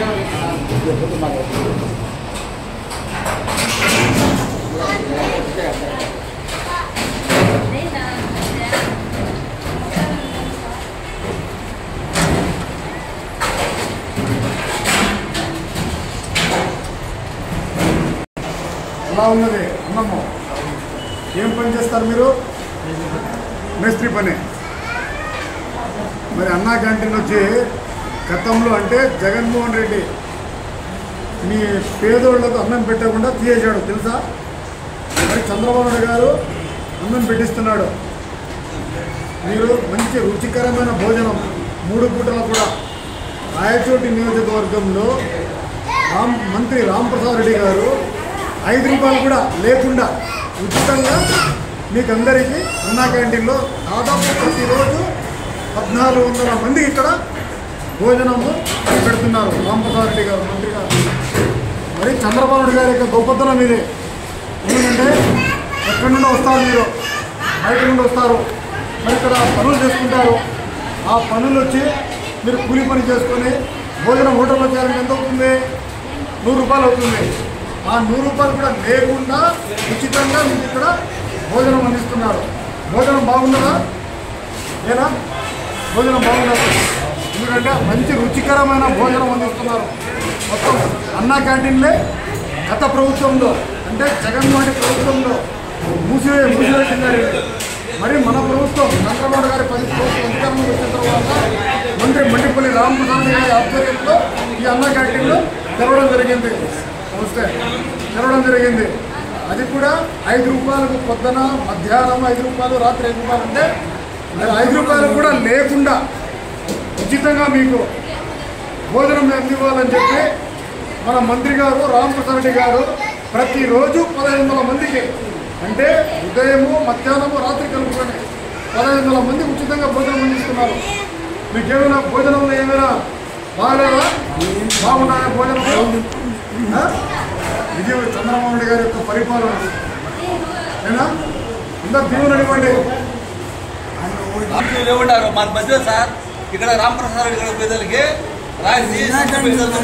ఎలా ఉన్నది అన్నము? ఏం పని చేస్తారు మీరు? మేస్త్రి పని. మరి అన్నా క్యాంటీన్ వచ్చి గతంలో అంటే జగన్మోహన్ రెడ్డి మీ పేదోళ్లకు అన్నం పెట్టకుండా తీసేశాడు తెలుసా? మరి చంద్రబాబు నాయుడు గారు అన్నం పెట్టిస్తున్నాడు. మీరు మంచి రుచికరమైన భోజనం 3 పూటలు కూడా రాయచోటి నియోజకవర్గంలో మంత్రి రాంప్రసాద్ రెడ్డి గారు 5 రూపాయలు కూడా లేకుండా ఉచితంగా మీకు అందరికీ అన్నా క్యాంటీన్లో దాదాపు ప్రతిరోజు 1400 మందికి ఇక్కడ భోజనము పెడుతున్నారు రాంప్రసాద్ రెడ్డి గారు మంత్రి గారు. మరి చంద్రబాబు నాయుడు గారి యొక్క గొప్పతనం ఇదే. ఎందుకంటే ఎక్కడి నుండి వస్తారు మీరు? బయట నుండి వస్తారు. మరి ఇక్కడ పనులు చేసుకుంటారు. ఆ పనులు వచ్చి మీరు కూలి పని చేసుకొని భోజనం హోటల్లో చేయాలంటే ఎంత అవుతుంది? 100 రూపాయలు అవుతుంది. ఆ 100 రూపాయలు కూడా లేకుండా ఉచితంగా మీకు ఇక్కడ భోజనం అందిస్తున్నారు. భోజనం బాగున్నదా? ఏనా? భోజనం బాగున్నదా? ఎందుకంటే మంచి రుచికరమైన భోజనం అందిస్తున్నారు. మొత్తం అన్నా క్యాంటీన్లే గత ప్రభుత్వంలో అంటే జగన్మోహన్ రెడ్డి ప్రభుత్వంలో మూసివేసింది. మరి మన ప్రభుత్వం చంద్రబాబు గారి ప్రభుత్వం అధికారంలోకి వచ్చిన తర్వాత మంత్రి మండిపల్లి రామప్రసాద్ గారి ఆధ్వర్యంలో ఈ అన్నా క్యాంటీన్లో తెరవడం జరిగింది. తెరవడం జరిగింది. అది కూడా 5 రూపాయలకు పొద్దున మధ్యాహ్నం 5 రూపాయలు, రాత్రి 5 రూపాయలు. అంటే 5 రూపాయలు కూడా లేకుండా ఉచితంగా మీకు భోజనం అందివ్వాలని చెప్పి మన మంత్రి గారు రామప్రసాద్ రెడ్డి గారు ప్రతిరోజు 1500 మందికి అంటే ఉదయము మధ్యాహ్నము రాత్రి కలుపుకొని 1500 మందికి ఉచితంగా భోజనం అందిస్తున్నారు. మీకేమైనా భోజనంలో ఏమైనా బాగాలేదా? బాగున్నాయా భోజనం? ఇది చంద్రబాబు నాయుడు గారి యొక్క పరిపాలన. నేనా అందరు దీవులు అనివ్వండి. ఏమంటారు మా మధ్య సార్ ఇక్కడ రామప్రసాద్ రెడ్డి గారి పేదలకి రాసి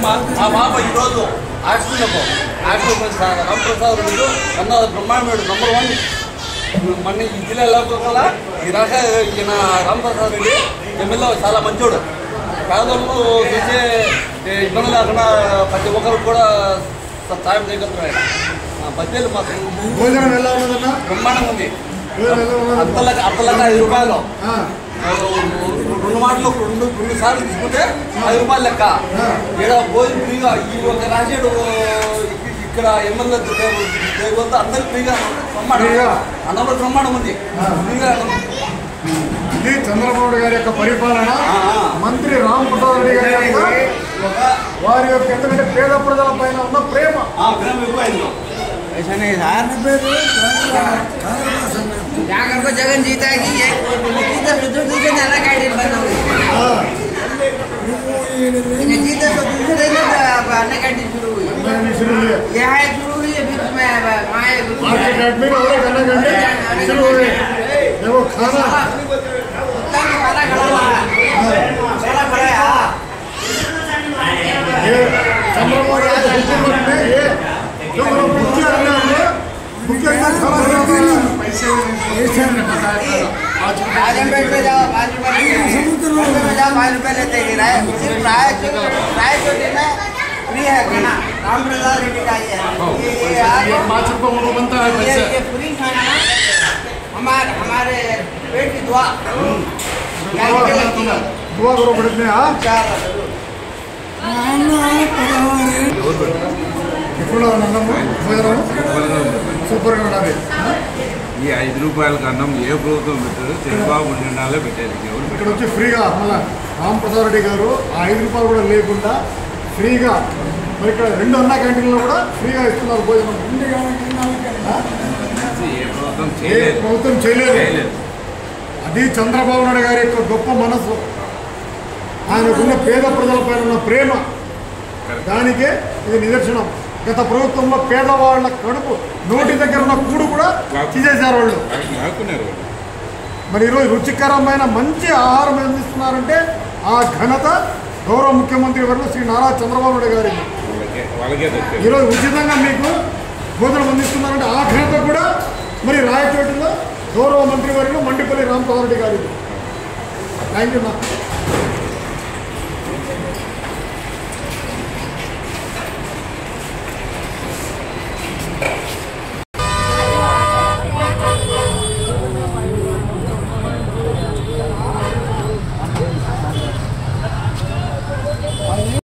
మా బాబా ఈరోజు హాస్టల్ సార్ రామప్రసాద్ రెడ్డి కన్నా బ్రహ్మాండ నంబర్ 1 మన ఈ జిల్లాలో కల్లా ఈ రాష్ట్ర ఈయన రామప్రసాద్ రెడ్డి ఎమ్మెల్యే చాలా మంచోడు. పేదలకు చూసే ఇబ్బంది లేకుండా ప్రతి ఒక్కరు కూడా సాయం చేయగలుగుతున్నాయి. బద్దెలు మాకు భోజనం ఎలా ఉన్నదన్నా? బ్రహ్మాండంగా ఉంది. అత్తలకు 5 రూపాయలు 2 మాటలు 2 సార్లు తీసుకుంటే 5 రూపాయలు లెక్క. ఇక్కడ భోజనం ఫ్రీగా ఈ ఒక రాసేడు ఇక్కడ ఎమ్మెల్యే అందరికి ఫ్రీగా అన్నంలో బ్రహ్మాండం ఉంది. ఫ్రీగా ఇది చంద్రబాబు గారి యొక్క పరిపాలన. మంత్రి రామప్రసాద్ రెడ్డి గారి వారి యొక్క ఎందుకంటే పేద ప్రజల పైన ఉన్న ప్రేమ जगन जीता है कि ये दूसरे नाला कैंटीन बंद हो गई। जीता तो दूसरे दिन अन्ना कैंटीन शुरू हुई। यहाँ शुरू हुई है बीच में मार्केट में और अन्ना कैंटीन शुरू हो गई। देखो खाना खाना खड़ा है ये चंद्रबाबु में ये जो मुख्य राजनपेट में जाओ 5 रुपये लेते हैं। रायचोटी में फ्री है खाना रामप्रसाद रेड्डी का ये 5 रुपये बनता है। ये फ्री खाना हमारे पेट की दुआ करो पड़ते हैं। సూపర్గా ఉండాలి. ఈ 5 రూపాయలకి అన్నం ఏ ప్రభుత్వం పెట్టారు? చంద్రబాబు నిండాలే పెట్టారు. ఇక్కడ వచ్చి ఫ్రీగా మళ్ళీ రామప్రసాద్ రెడ్డి గారు ఆ 5 రూపాయలు కూడా లేకుండా ఫ్రీగా మరి ఇక్కడ 2 అన్నా క్యాంటీన్లో కూడా ఫ్రీగా ఇస్తున్నారు భోజనం. ఏ ప్రభుత్వం చేయలేదు. అది చంద్రబాబు నాయుడు గారి యొక్క గొప్ప మనసు. ఆయనకున్న పేద ప్రజల పైన ఉన్న ప్రేమ దానికే ఇది నిదర్శనం. గత ప్రభుత్వంలో పేదవాళ్ళ కడుపు నోటి దగ్గర ఉన్న కూడు కూడా తీసేశారు వాళ్ళు. మరి ఈరోజు రుచికరమైన మంచి ఆహారం అందిస్తున్నారంటే ఆ ఘనత గౌరవ ముఖ్యమంత్రి వర్యులు శ్రీ నారా చంద్రబాబు నాయుడు గారికి వాళ్ళకే దక్కింది. ఈరోజు ఉచితంగా మీకు భోజనం అందిస్తున్నారంటే ఆ ఘనత కూడా మరి రాయచోటిలో గౌరవ మంత్రి వర్యులు మండిపల్లి రామప్రసాద్ రెడ్డి గారికి. Thank you.